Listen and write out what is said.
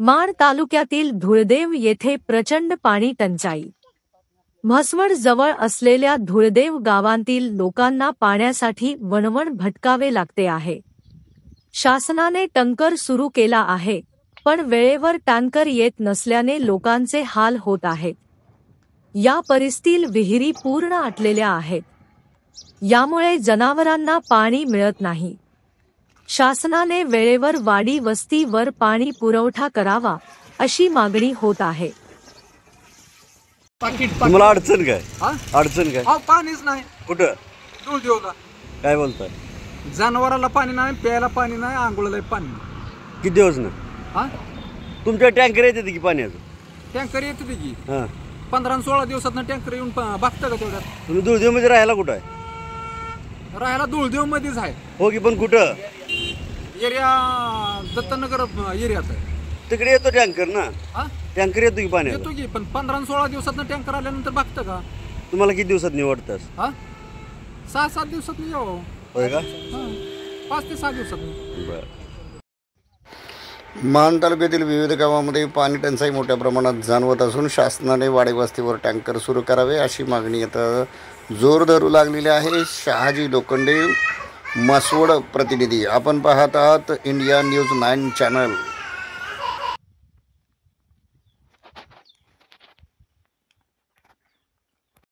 माण तालुक्यातील धुळदेव येथे प्रचंड पाणी टंचाई। म्हसवड जवळ असलेल्या धुळदेव गावांतील लोकांना पाण्यासाठी वणवण भटकावे लागते आहे। शासनाने टँकर सुरू केला आहे, पण वेळेवर टँकर येत नसल्याने लोकांचे हाल होत आहेत। या परिस्थितीत विहिरी पूर्ण आटलेल्या आहेत। यामुळे जनावरांना पाणी मिळत नाही। शासनाने वेळेवर वाडी वस्तीवर पाणी पुरवठा करावा अशी मागणी होत आहे। तुम्हाला अडचण काय? अडचण काय? पाणीच नाही। कुठं? धुळदेवला। काय बोलताय? जनावराला पाणी नाही, प्यायला पाणी नाही, आंघोळीला पाणी नाही। किती दिवस ना? तुमच्या टँकर येते की पाण्याचं? टँकर येते की 15-16 दिवसात टँकर येऊन बघता का तेवढ्यात? तुम्ही धुळदेव मध्ये राहायला कुठं आहे? राहायला धुळदेव मध्येच आहे। हो की, पण कुठं? एरिया दत्तनगर एरियात आहे। तिकडे येतो टँकर ना? टँकर येतो की पाण्याचा? येतो की, पण 15-16 दिवसात टँकर आल्यानंतर बघता का? तुम्हाला किती दिवसात निवडतास? 6-7 दिवसात यावं। होय का? 5 ते 6 दिवसात। बरं। माण तालुक्यातील विविध गावांमध्ये पाणी टंचाई मोठ्या प्रमाणात जाणवत असून शासनाने वाडी वस्तीवर टँकर सुरू करावे अशी मागणी आता जोर धरू लागलेली आहे। शहाजी लोखंडे, म्हसवड प्रतिनिधी। आपण पाहत आहात इंडिया न्यूज 9 चॅनल।